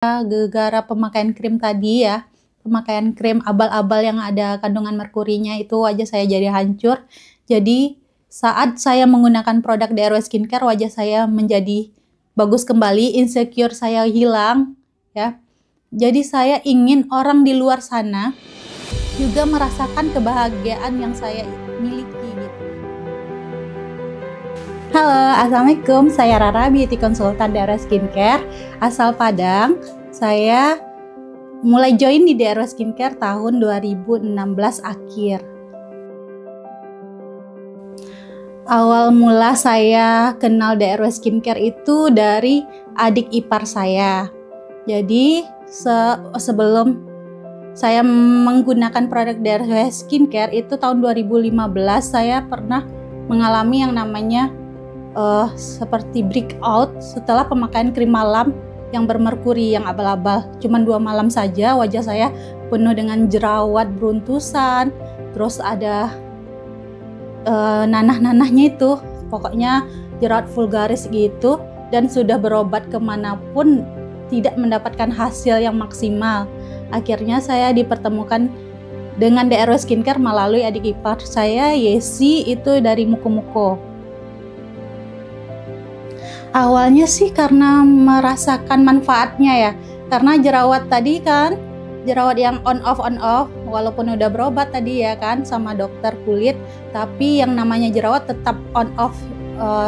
Gara-gara pemakaian krim tadi ya, pemakaian krim abal-abal yang ada kandungan merkurinya itu wajah saya jadi hancur. Jadi saat saya menggunakan produk DRW Skincare, wajah saya menjadi bagus kembali, insecure saya hilang ya. Jadi saya ingin orang di luar sana juga merasakan kebahagiaan yang saya miliki gitu. Halo, assalamualaikum. Saya Rara, beauty consultant DRW Skincare asal Padang. Saya mulai join di DRW Skincare tahun 2016 akhir. Awal mula saya kenal DRW Skincare itu dari adik ipar saya. Jadi sebelum saya menggunakan produk DRW Skincare itu tahun 2015, saya pernah mengalami yang namanya seperti breakout setelah pemakaian krim malam yang bermerkuri, yang abal-abal. Cuman 2 malam saja wajah saya penuh dengan jerawat beruntusan, terus ada nanah-nanahnya itu, pokoknya jerawat vulgaris gitu, dan sudah berobat kemanapun tidak mendapatkan hasil yang maksimal. Akhirnya saya dipertemukan dengan DRW Skincare melalui adik ipar saya, Yesi, itu dari Muko-Muko. Awalnya sih karena merasakan manfaatnya ya, karena jerawat tadi kan, jerawat yang on off, walaupun udah berobat tadi ya kan sama dokter kulit, tapi yang namanya jerawat tetap on off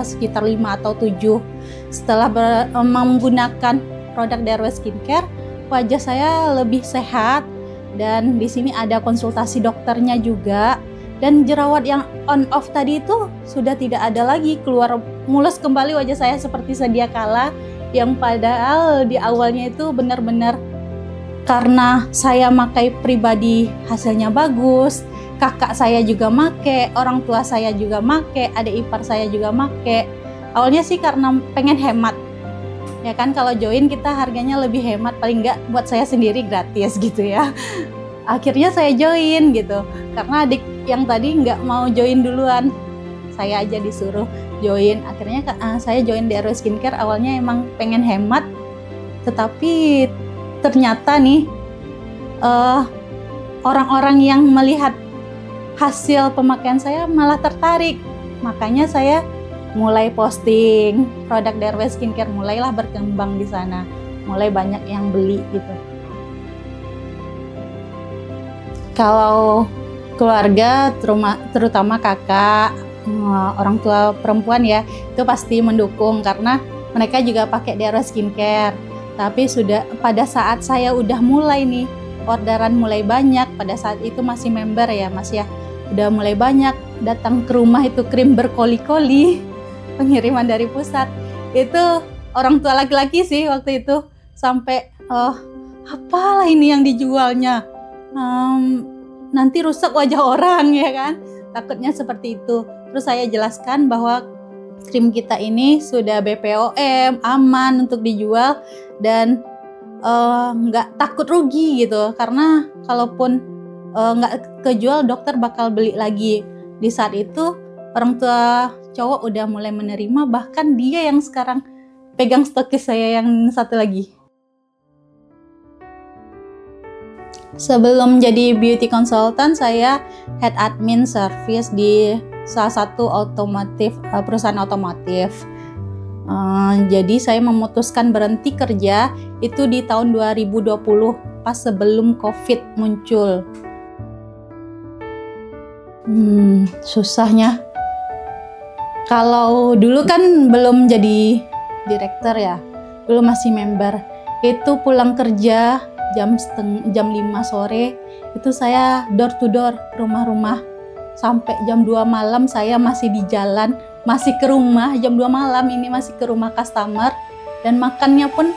sekitar 5 atau 7. Setelah menggunakan produk DRW Skincare, wajah saya lebih sehat, dan di sini ada konsultasi dokternya juga. Dan jerawat yang on off tadi itu sudah tidak ada lagi, keluar mulus kembali wajah saya seperti sedia kala, yang padahal di awalnya itu benar-benar karena saya pakai pribadi hasilnya bagus, kakak saya juga make, orang tua saya juga make, adik ipar saya juga make. Awalnya sih karena pengen hemat, ya kan, kalau join kita harganya lebih hemat, paling nggak buat saya sendiri gratis gitu ya. Akhirnya saya join gitu, karena adik yang tadi nggak mau join duluan, saya aja disuruh join. Akhirnya saya join DRW Skincare. Awalnya emang pengen hemat, tetapi ternyata nih orang-orang yang melihat hasil pemakaian saya malah tertarik. Makanya saya mulai posting produk DRW Skincare, mulailah berkembang di sana, mulai banyak yang beli gitu. Kalau keluarga, terutama kakak, orang tua perempuan ya, itu pasti mendukung karena mereka juga pakai DRW Skincare. Tapi sudah pada saat saya udah mulai nih, orderan mulai banyak, pada saat itu masih member ya mas ya, udah mulai banyak datang ke rumah itu krim berkoli-koli, pengiriman dari pusat. Itu orang tua laki-laki sih waktu itu, sampai apalah ini yang dijualnya, nanti rusak wajah orang ya kan, takutnya seperti itu. Terus saya jelaskan bahwa krim kita ini sudah BPOM, aman untuk dijual, dan nggak takut rugi gitu, karena kalaupun nggak kejual dokter bakal beli lagi. Di saat itu orang tua cowok udah mulai menerima, bahkan dia yang sekarang pegang stokis saya yang satu lagi. Sebelum jadi beauty consultant, saya head admin service di salah satu perusahaan otomotif. Jadi saya memutuskan berhenti kerja itu di tahun 2020, pas sebelum COVID muncul. Susahnya. Kalau dulu kan belum jadi direktur ya, dulu masih member. Itu pulang kerja jam 5 sore, itu saya door to door, rumah-rumah, sampai jam 2 malam saya masih di jalan, masih ke rumah. Jam 2 malam ini masih ke rumah customer, dan makannya pun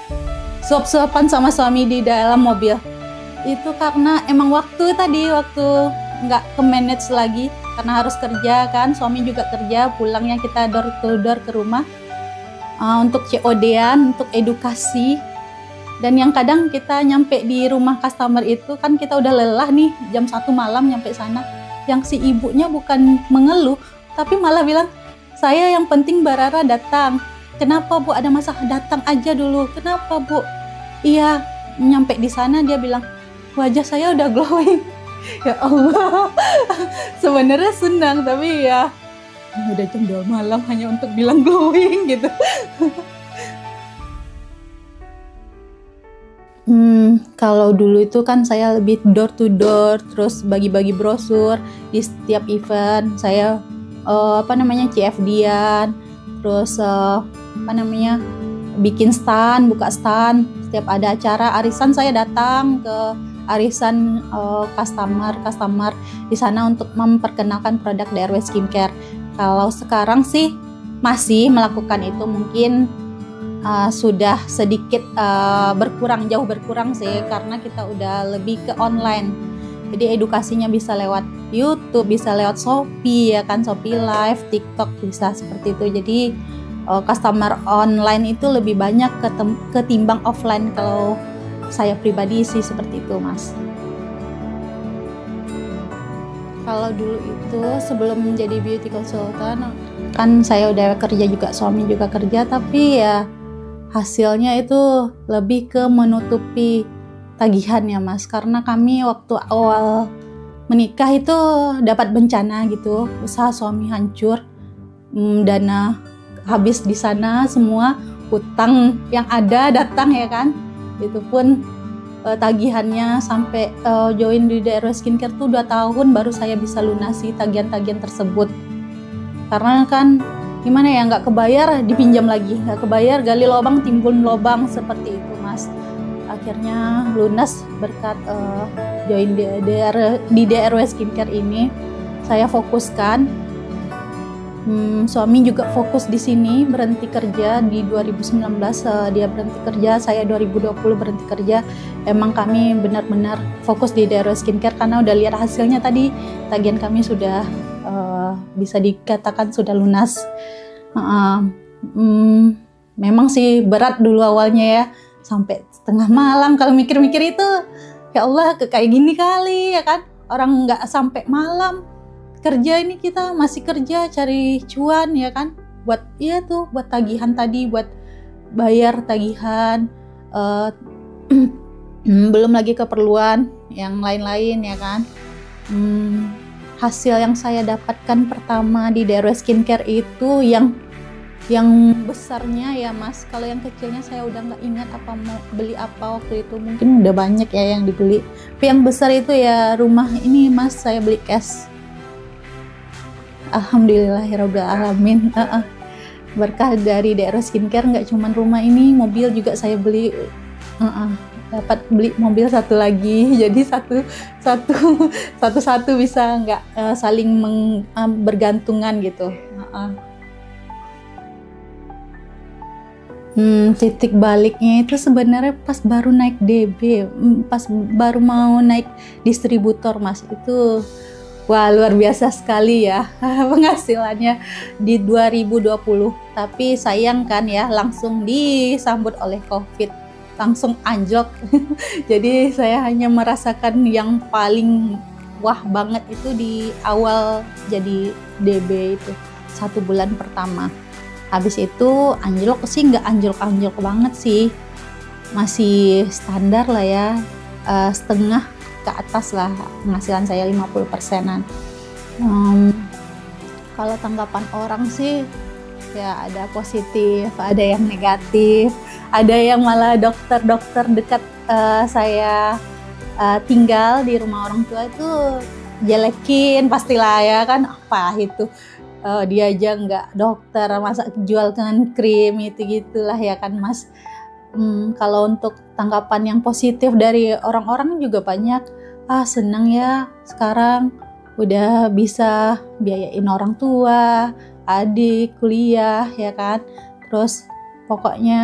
suap-suapan sama suami di dalam mobil. Itu karena emang waktu nggak ke manage lagi, karena harus kerja kan, suami juga kerja, pulangnya kita door to door ke rumah untuk COD-an, untuk edukasi. Dan yang kadang kita nyampe di rumah customer itu kan kita udah lelah nih, jam 1 malam nyampe sana. Yang si ibunya bukan mengeluh, tapi malah bilang, saya yang penting Mbak Rara datang. Kenapa Bu, ada masalah? Datang aja dulu. Kenapa Bu? Iya, nyampe di sana dia bilang wajah saya udah glowing. Ya Allah, sebenarnya senang tapi ya udah jam 2 malam hanya untuk bilang glowing gitu. Kalau dulu itu kan saya lebih door to door, terus bagi-bagi brosur di setiap event. Saya CFD-an, terus bikin stand, buka stand. Setiap ada acara arisan saya datang ke arisan customer di sana untuk memperkenalkan produk DRW Skincare. Kalau sekarang sih masih melakukan itu, mungkin sudah sedikit jauh berkurang sih, karena kita udah lebih ke online. Jadi edukasinya bisa lewat YouTube, bisa lewat Shopee ya kan, Shopee Live, TikTok, bisa seperti itu. Jadi customer online itu lebih banyak ketimbang offline. Kalau saya pribadi sih seperti itu, Mas. Kalau dulu itu sebelum menjadi beauty consultant kan saya udah kerja juga, suami juga kerja, tapi ya hasilnya itu lebih ke menutupi tagihan ya, Mas. Karena kami waktu awal menikah itu dapat bencana gitu, usaha suami hancur, dana habis di sana semua, utang yang ada datang ya kan. Itu pun tagihannya sampai join di DRW Skincare tuh 2 tahun baru saya bisa lunasi tagihan-tagihan tersebut. Karena kan gimana ya, nggak kebayar dipinjam lagi, nggak kebayar gali lubang timbun lubang, seperti itu, Mas. Akhirnya lunas berkat join di DRW Skincare ini. Saya fokuskan, suami juga fokus di sini, berhenti kerja di 2019, dia berhenti kerja, saya 2020 berhenti kerja. Emang kami benar-benar fokus di DRW Skincare karena udah lihat hasilnya tadi, tagihan kami sudah bisa dikatakan sudah lunas. Memang sih berat dulu awalnya ya, sampai setengah malam kalau mikir-mikir itu, ya Allah kayak gini kali ya kan, orang nggak sampai malam kerja, ini kita masih kerja cari cuan ya kan, buat buat tagihan tadi, buat bayar tagihan, belum lagi keperluan yang lain-lain ya kan. Hasil yang saya dapatkan pertama di DRW Skincare itu yang besarnya ya, Mas. Kalau yang kecilnya saya udah nggak ingat apa mau beli apa waktu itu, mungkin udah banyak ya yang dibeli. Tapi yang besar itu ya rumah ini, Mas, saya beli cash. Alhamdulillahirabbil alamin. Berkah dari DRW Skincare, nggak cuma rumah ini, mobil juga saya beli. Dapat beli mobil satu lagi, jadi satu bisa nggak saling bergantungan gitu. Titik baliknya itu sebenarnya pas baru naik DB, pas baru mau naik distributor, Mas. Itu wah, luar biasa sekali ya penghasilannya di 2020. Tapi sayang kan ya, langsung disambut oleh COVID, langsung anjlok. Jadi saya hanya merasakan yang paling wah banget itu di awal jadi DB itu 1 bulan pertama. Habis itu anjlok sih, nggak anjlok banget sih, masih standar lah ya, setengah ke atas lah penghasilan saya, 50%-an. Kalau tanggapan orang sih ya ada positif, ada yang negatif, ada yang malah dokter-dokter dekat saya tinggal di rumah orang tua itu jelekin pastilah ya kan, apa itu dia aja nggak dokter, masa jualkan krim itu gitulah ya kan, Mas. Kalau untuk tanggapan yang positif dari orang-orang juga banyak, senang ya sekarang udah bisa biayain orang tua, adik kuliah ya kan. Terus pokoknya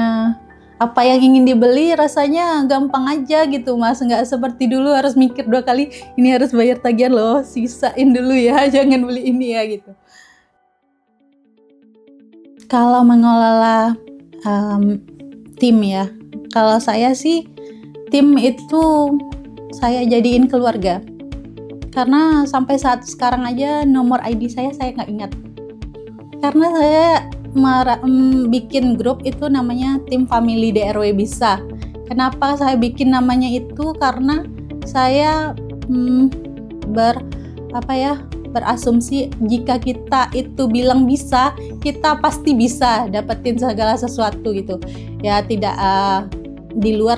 apa yang ingin dibeli rasanya gampang aja gitu, Mas. Nggak seperti dulu harus mikir 2 kali, ini harus bayar tagihan loh, sisain dulu ya, jangan beli ini ya gitu. Kalau mengelola tim ya, kalau saya sih tim itu saya jadiin keluarga. Karena sampai saat sekarang aja nomor ID saya nggak ingat. Karena saya bikin grup itu namanya tim family DRW Bisa. Kenapa saya bikin namanya itu? Karena saya berasumsi jika kita itu bilang bisa, kita pasti bisa dapetin segala sesuatu gitu. Ya tidak di luar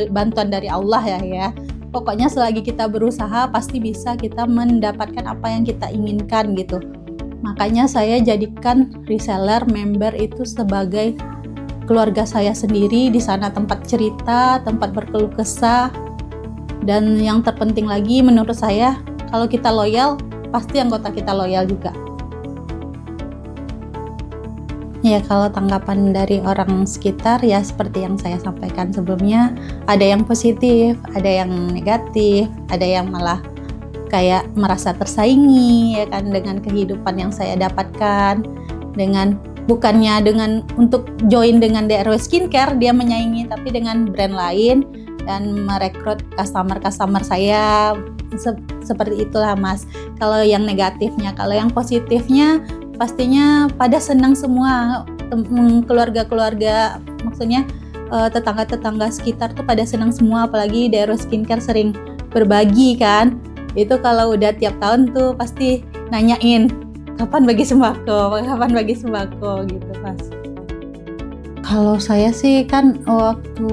bantuan dari Allah ya. Pokoknya selagi kita berusaha pasti bisa kita mendapatkan apa yang kita inginkan gitu. Makanya saya jadikan reseller member itu sebagai keluarga saya sendiri, di sana tempat cerita, tempat berkeluh kesah. Dan yang terpenting lagi menurut saya, kalau kita loyal, pasti anggota kita loyal juga. Ya, kalau tanggapan dari orang sekitar ya seperti yang saya sampaikan sebelumnya, ada yang positif, ada yang negatif, ada yang malah kayak merasa tersaingi ya kan dengan kehidupan yang saya dapatkan, bukannya dengan untuk join dengan DRW Skincare dia menyaingi, tapi dengan brand lain dan merekrut customer saya. Seperti itulah Mas. Kalau yang negatifnya, kalau yang positifnya pastinya pada senang semua, keluarga-keluarga, maksudnya tetangga-tetangga sekitar tuh pada senang semua, apalagi DRW Skincare sering berbagi kan. Itu kalau udah tiap tahun tuh pasti nanyain kapan bagi sembako gitu Mas. Kalau saya sih kan waktu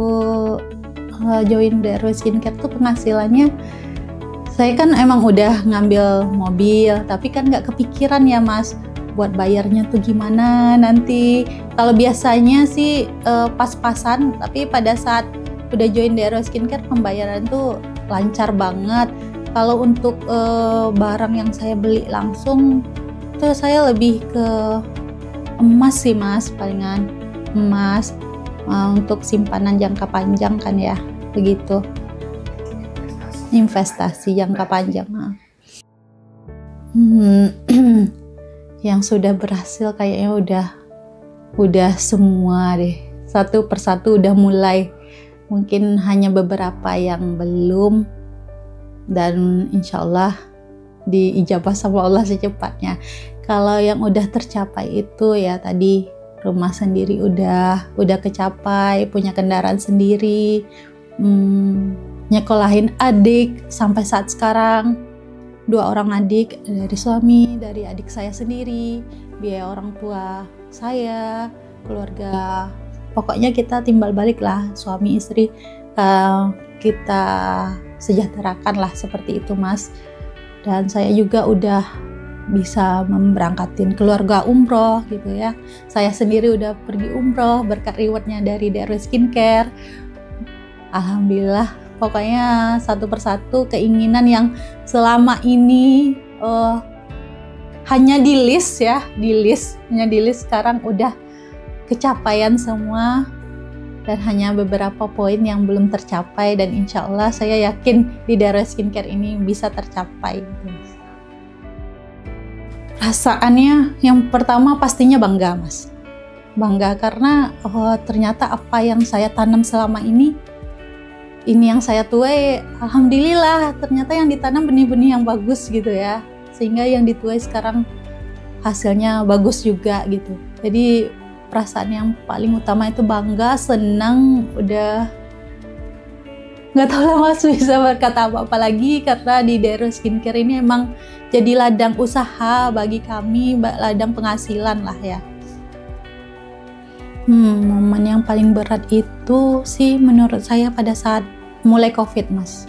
join DRW Skincare tuh penghasilannya, saya kan emang udah ngambil mobil, tapi kan nggak kepikiran ya Mas buat bayarnya tuh gimana nanti. Kalau biasanya sih pas-pasan, tapi pada saat udah join DRW Skincare pembayaran tuh lancar banget. Kalau untuk barang yang saya beli langsung tuh saya lebih ke emas sih Mas, palingan emas untuk simpanan jangka panjang kan ya, begitu. Investasi jangka panjang. Yang sudah berhasil kayaknya udah semua deh, satu persatu udah mulai. Mungkin hanya beberapa yang belum, dan insya Allah diijabah sama Allah secepatnya. Kalau yang udah tercapai itu ya tadi, rumah sendiri udah kecapai, punya kendaraan sendiri, nyekolahin adik sampai saat sekarang, 2 orang adik, dari suami, dari adik saya sendiri, biaya orang tua saya, keluarga, pokoknya kita timbal balik lah, suami istri kita sejahterakan lah, seperti itu Mas. Dan saya juga udah bisa memberangkatin keluarga umroh gitu ya. Saya sendiri udah pergi umroh berkat rewardnya dari DRW Skincare. Alhamdulillah, pokoknya satu persatu keinginan yang selama ini hanya di list sekarang udah kecapaian semua, dan hanya beberapa poin yang belum tercapai, dan insya Allah saya yakin di DRW Skincare ini bisa tercapai. Perasaannya yang pertama pastinya bangga Mas, bangga karena ternyata apa yang saya tanam selama ini yang saya tuai, alhamdulillah ternyata yang ditanam benih-benih yang bagus gitu ya, sehingga yang dituai sekarang hasilnya bagus juga gitu. Jadi perasaan yang paling utama itu bangga, senang, udah nggak tahu lah Mas bisa berkata apa lagi, karena di DRW Skincare ini emang jadi ladang usaha bagi kami, ladang penghasilan lah ya. Momen yang paling berat itu sih menurut saya pada saat mulai COVID Mas.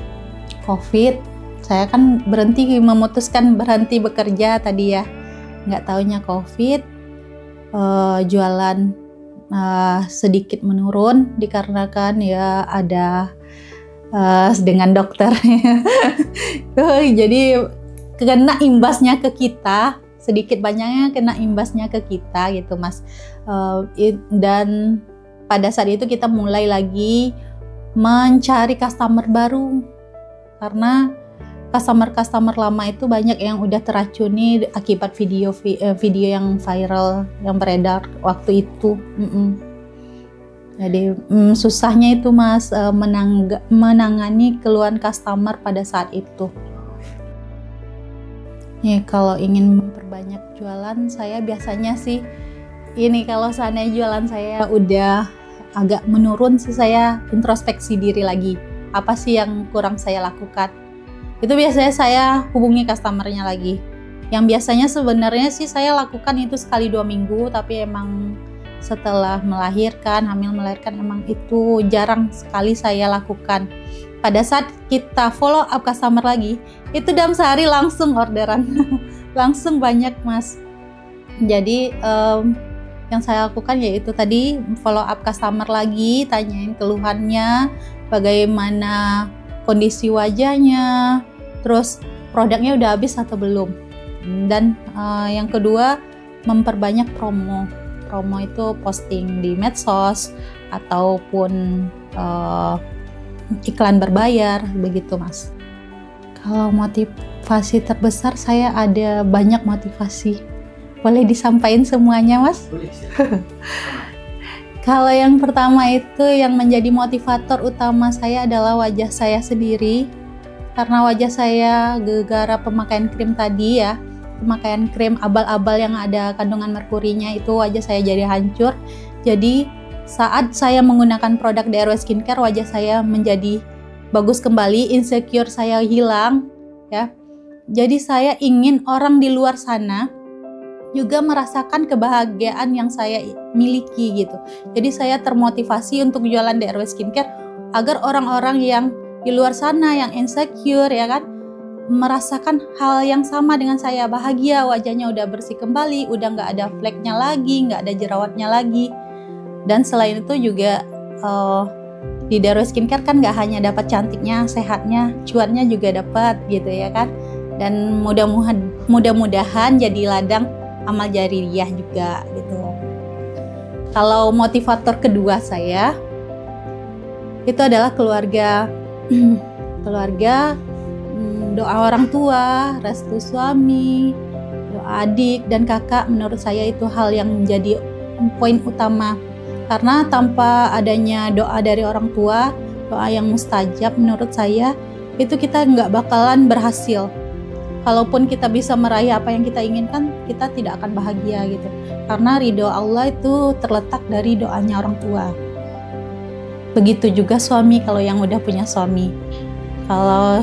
COVID, saya kan memutuskan berhenti bekerja tadi ya, nggak taunya COVID. Jualan sedikit menurun dikarenakan ya ada dengan dokter jadi kena imbasnya ke kita, sedikit banyaknya kena imbasnya ke kita gitu Mas. Dan pada saat itu kita mulai lagi mencari customer baru, karena customer lama itu banyak yang udah teracuni akibat video yang viral yang beredar waktu itu. Jadi susahnya itu Mas menangani keluhan customer pada saat itu. Ya, kalau ingin memperbanyak jualan, saya biasanya sih ini, kalau seandainya jualan saya udah agak menurun sih, saya introspeksi diri lagi. Apa sih yang kurang saya lakukan? Itu biasanya saya hubungi customernya lagi. Yang biasanya sebenarnya sih saya lakukan itu sekali 2 minggu, tapi emang setelah hamil melahirkan emang itu jarang sekali saya lakukan. Pada saat kita follow up customer lagi, itu dalam sehari langsung orderan, langsung banyak Mas. Jadi yang saya lakukan yaitu tadi follow up customer lagi, tanyain keluhannya, bagaimana kondisi wajahnya, terus produknya udah habis atau belum. Dan yang kedua, memperbanyak promo. Promo itu posting di medsos ataupun iklan berbayar, begitu Mas. Kalau motivasi terbesar, saya ada banyak motivasi. Boleh disampaikan semuanya Mas? Boleh. Kalau yang pertama itu yang menjadi motivator utama saya adalah wajah saya sendiri. Karena wajah saya gara-gara pemakaian krim tadi ya, pemakaian krim abal-abal yang ada kandungan merkurinya, itu wajah saya jadi hancur. Jadi saat saya menggunakan produk DRW Skincare, wajah saya menjadi bagus kembali, insecure saya hilang ya. Jadi saya ingin orang di luar sana juga merasakan kebahagiaan yang saya miliki gitu. Jadi saya termotivasi untuk jualan DRW Skincare agar orang-orang yang di luar sana yang insecure ya kan, merasakan hal yang sama dengan saya, bahagia, wajahnya udah bersih kembali, udah nggak ada fleknya lagi, nggak ada jerawatnya lagi. Dan selain itu juga di DRW Skincare kan nggak hanya dapat cantiknya, sehatnya, cuannya juga dapat gitu ya kan. Dan mudah-mudahan jadi ladang amal jariyah juga gitu. Kalau motivator kedua saya itu adalah keluarga, doa orang tua, restu suami, doa adik dan kakak. Menurut saya itu hal yang menjadi poin utama, karena tanpa adanya doa dari orang tua, doa yang mustajab, menurut saya itu kita nggak bakalan berhasil. Kalaupun kita bisa meraih apa yang kita inginkan, kita tidak akan bahagia gitu. Karena ridho Allah itu terletak dari doanya orang tua. Begitu juga suami kalau yang udah punya suami. Kalau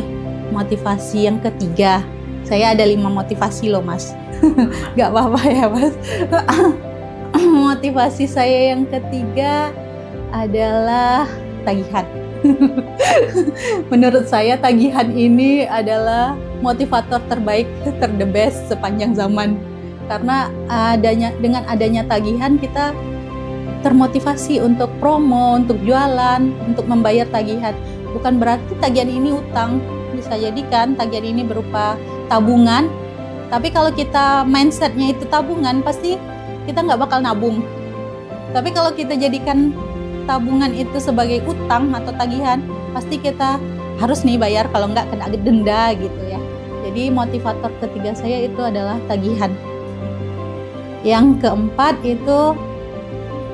motivasi yang ketiga, saya ada 5 motivasi loh Mas. Gak apa-apa ya Mas. Motivasi saya yang ketiga adalah tagihan. Menurut saya tagihan ini adalah motivator terbaik, the best sepanjang zaman. Karena dengan adanya tagihan kita termotivasi untuk promo, untuk jualan, untuk membayar tagihan. Bukan berarti tagihan ini utang, bisa jadi kan tagihan ini berupa tabungan. Tapi kalau kita mindsetnya itu tabungan, pasti kita nggak bakal nabung. Tapi kalau kita jadikan tabungan itu sebagai utang atau tagihan, pasti kita harus nih bayar, kalau nggak kena denda gitu ya. Jadi motivator ketiga saya itu adalah tagihan. Yang keempat itu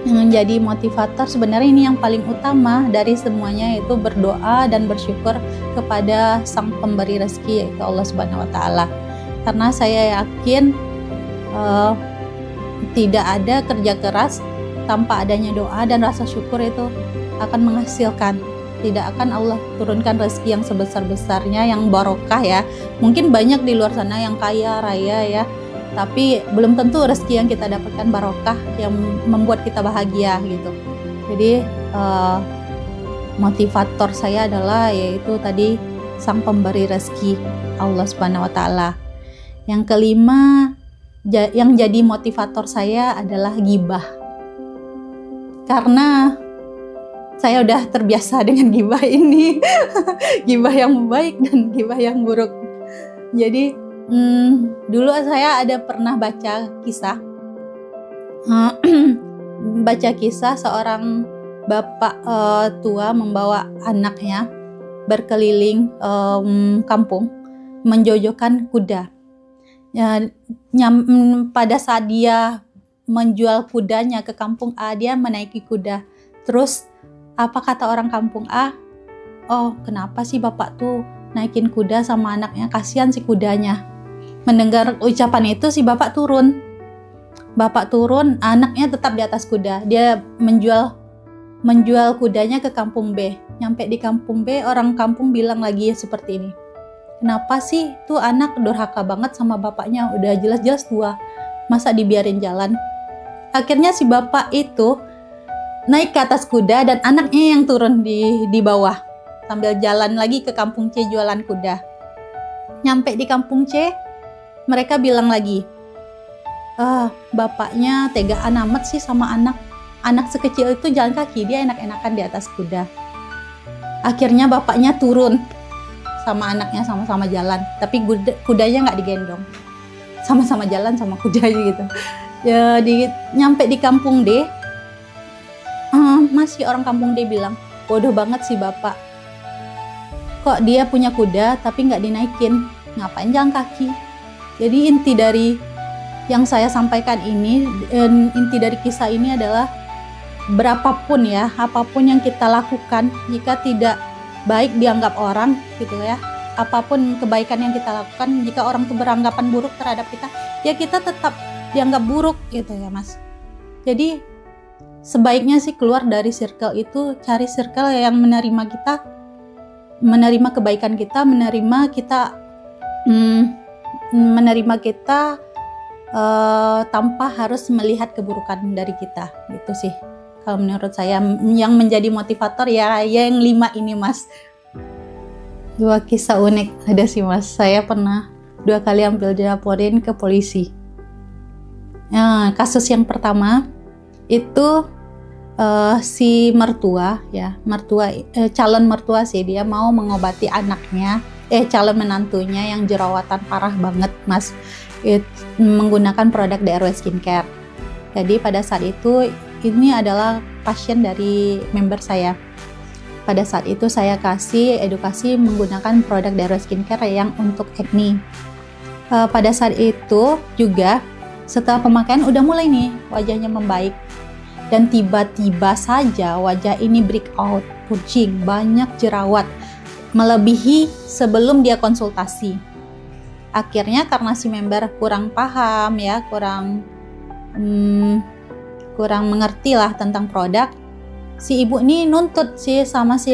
yang menjadi motivator, sebenarnya ini yang paling utama dari semuanya, yaitu berdoa dan bersyukur kepada Sang Pemberi rezeki, yaitu Allah Subhanahu wa Ta'ala. Karena saya yakin tidak ada kerja keras tanpa adanya doa dan rasa syukur itu akan menghasilkan. Tidak akan Allah turunkan rezeki yang sebesar-besarnya, yang barokah ya. Mungkin banyak di luar sana yang kaya raya ya, tapi belum tentu rezeki yang kita dapatkan barokah yang membuat kita bahagia gitu. Jadi motivator saya adalah yaitu tadi Sang Pemberi rezeki, Allah Subhanahu wa Ta'ala. Yang kelima yang jadi motivator saya adalah ghibah. Karena saya udah terbiasa dengan ghibah ini. Ghibah yang baik dan ghibah yang buruk. Jadi dulu saya ada pernah baca kisah seorang bapak tua membawa anaknya berkeliling kampung menjojokan kuda. Pada saat dia menjual kudanya ke kampung A, dia menaiki kuda. Terus apa kata orang kampung A? Oh, kenapa sih bapak tuh naikin kuda sama anaknya, kasihan si kudanya. Mendengar ucapan itu si bapak turun, anaknya tetap di atas kuda. Dia menjual menjual kudanya ke kampung B. Nyampe di kampung B, orang kampung bilang lagi seperti ini. Kenapa sih tuh anak durhaka banget sama bapaknya, udah jelas-jelas tua, masa dibiarin jalan? Akhirnya si bapak itu naik ke atas kuda dan anaknya yang turun di bawah sambil jalan lagi ke kampung C jualan kuda. Nyampe di kampung C, mereka bilang lagi, bapaknya tegaan amat sih sama anak sekecil itu jalan kaki, dia enak-enakan di atas kuda. Akhirnya bapaknya turun sama anaknya sama-sama jalan, tapi kudanya nggak digendong, sama-sama jalan sama kudanya gitu. Jadi nyampe di kampung D, masih orang kampung D bilang, bodoh banget sih bapak, kok dia punya kuda tapi nggak dinaikin, ngapain jalan kaki? Jadi inti dari yang saya sampaikan ini, inti dari kisah ini adalah berapapun ya, apapun yang kita lakukan, jika tidak baik dianggap orang gitu ya, apapun kebaikan yang kita lakukan, jika orang itu beranggapan buruk terhadap kita, ya kita tetap dianggap buruk gitu ya Mas. Jadi sebaiknya sih keluar dari circle itu, cari circle yang menerima kita, menerima kebaikan kita, menerima kita tanpa harus melihat keburukan dari kita, gitu sih. Kalau menurut saya yang menjadi motivator ya yang 5 ini Mas. 2 kisah unik ada sih Mas. Saya pernah 2 kali hampir dilaporin ke polisi. Kasus yang pertama itu si mertua ya, calon mertua sih, dia mau mengobati anaknya, calon menantunya yang jerawatan parah banget Mas, menggunakan produk DRW Skincare. Jadi pada saat itu, ini adalah pasien dari member saya. Pada saat itu saya kasih edukasi menggunakan produk DRW Skincare yang untuk acne. Pada saat itu juga setelah pemakaian udah mulai nih wajahnya membaik. Dan tiba-tiba saja wajah ini breakout, puding, banyak jerawat, melebihi sebelum dia konsultasi. Akhirnya karena si member kurang paham ya, kurang mengerti lah tentang produk, si ibu ini nuntut sih sama si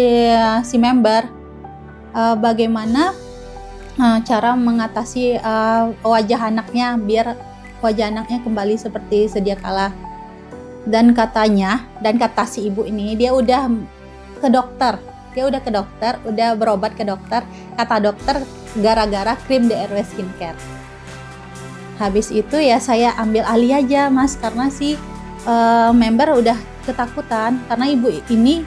member bagaimana cara mengatasi wajah anaknya biar wajah anaknya kembali seperti sedia kala. Dan kata si ibu ini, dia udah ke dokter, udah berobat ke dokter. Kata dokter gara-gara krim DRW Skincare. Habis itu ya saya ambil alih aja Mas, karena si member udah ketakutan karena ibu ini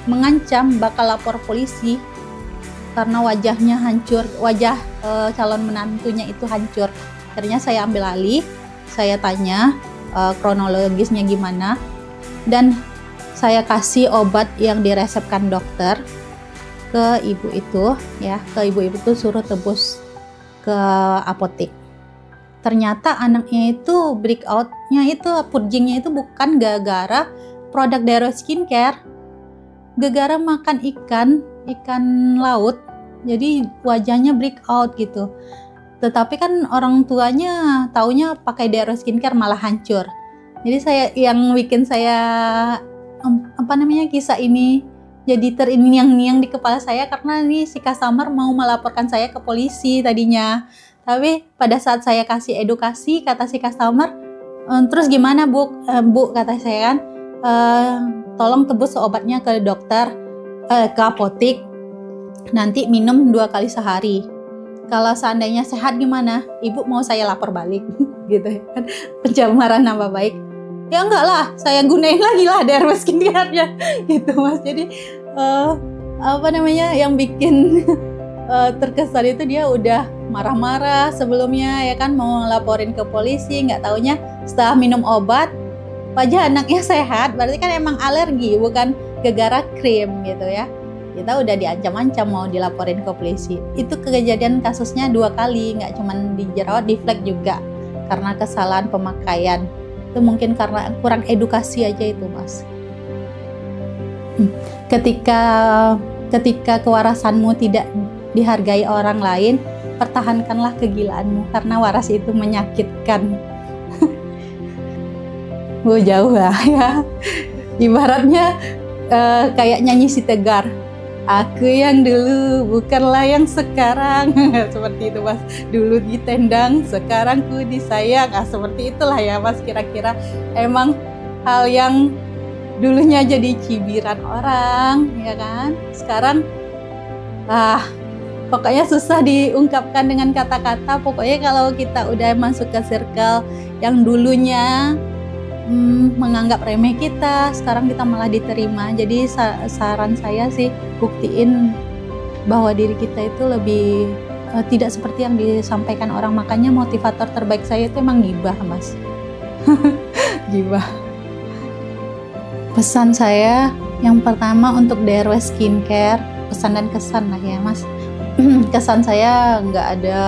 mengancam bakal lapor polisi karena wajahnya hancur, wajah calon menantunya itu hancur. Akhirnya saya ambil alih, saya tanya kronologisnya gimana, dan saya kasih obat yang diresepkan dokter ke ibu itu ya, suruh tebus ke apotek. Ternyata anaknya itu breakout-nya itu, purgingnya itu bukan gara-gara produk DRW Skincare, gara-gara makan ikan laut, jadi wajahnya breakout gitu. Tetapi kan orang tuanya taunya pakai DRW Skincare malah hancur. Jadi yang bikin saya kisah ini jadi terngiang-ngiang di kepala saya karena nih si customer mau melaporkan saya ke polisi tadinya. Tapi pada saat saya kasih edukasi, kata si customer, terus gimana bu, kata saya kan, tolong tebus obatnya ke dokter, ke apotek, nanti minum 2 kali sehari. Kalau seandainya sehat gimana? Ibu mau saya lapor balik gitu ya kan. Pencemaran nama baik. Ya enggak lah, saya gunain lagi lah DRW Skincare-nya gitu Mas. Jadi yang bikin terkesan itu dia udah marah-marah sebelumnya ya kan, mau laporin ke polisi, nggak taunya setelah minum obat wajah anaknya sehat, berarti kan emang alergi bukan gara-gara krim gitu ya. Kita udah diancam-ancam mau dilaporin ke polisi. Itu kejadian kasusnya 2 kali, nggak cuman di jerawat, di flek juga karena kesalahan pemakaian. Itu mungkin karena kurang edukasi aja itu Mas. Ketika kewarasanmu tidak dihargai orang lain, pertahankanlah kegilaanmu karena waras itu menyakitkan. Jauh lah ya. Ibaratnya kayak nyanyi si Tegar, aku yang dulu bukanlah yang sekarang. Seperti itu Mas, dulu ditendang sekarang ku disayang. Seperti itulah ya Mas, kira-kira emang hal yang dulunya jadi cibiran orang ya kan, sekarang pokoknya susah diungkapkan dengan kata-kata. Pokoknya kalau kita udah masuk ke circle yang dulunya menganggap remeh kita, sekarang kita malah diterima. Jadi saran saya sih, buktiin bahwa diri kita itu lebih tidak seperti yang disampaikan orang. Makanya motivator terbaik saya itu emang gibah Mas. Gibah. Pesan saya yang pertama untuk DRW Skincare, pesan dan kesan lah ya Mas. Kesan saya nggak ada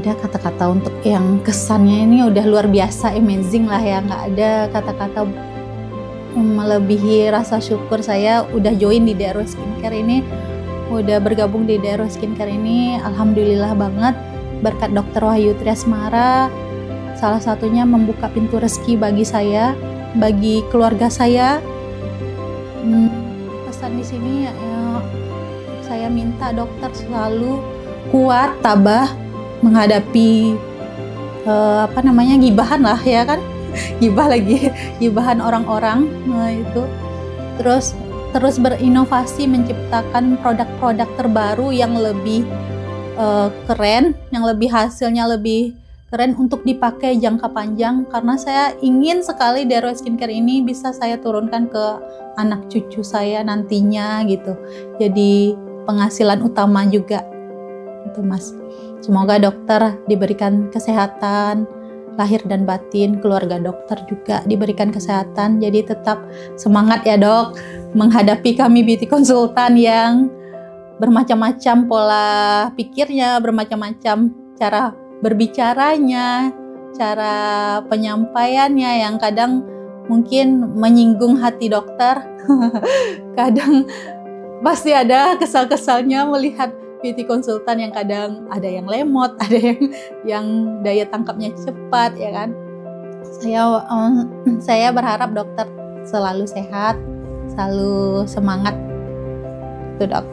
kata-kata untuk yang kesannya ini udah luar biasa amazing lah ya, nggak ada kata-kata melebihi rasa syukur saya udah join di DRW Skincare ini, udah bergabung di DRW Skincare ini. Alhamdulillah banget, berkat Dr. Wahyu Triasmara salah satunya membuka pintu rezeki bagi saya, bagi keluarga saya. Pesan di sini ya, saya minta dokter selalu kuat, tabah menghadapi gibahan lah ya kan, gibah lagi, gibahan orang-orang itu. Terus berinovasi, menciptakan produk-produk terbaru yang lebih keren, yang lebih hasilnya lebih keren untuk dipakai jangka panjang. Karena saya ingin sekali DRW Skincare ini bisa saya turunkan ke anak cucu saya nantinya gitu, jadi penghasilan utama juga itu Mas. Semoga dokter diberikan kesehatan lahir dan batin, keluarga dokter juga diberikan kesehatan, jadi tetap semangat ya Dok menghadapi kami beauty konsultan yang bermacam-macam pola pikirnya, bermacam-macam cara berbicaranya, cara penyampaiannya yang kadang mungkin menyinggung hati dokter. Kadang pasti ada kesal-kesalnya melihat beauty konsultan yang kadang ada yang lemot, ada yang daya tangkapnya cepat ya kan. Saya berharap dokter selalu sehat, selalu semangat. Itu Dok.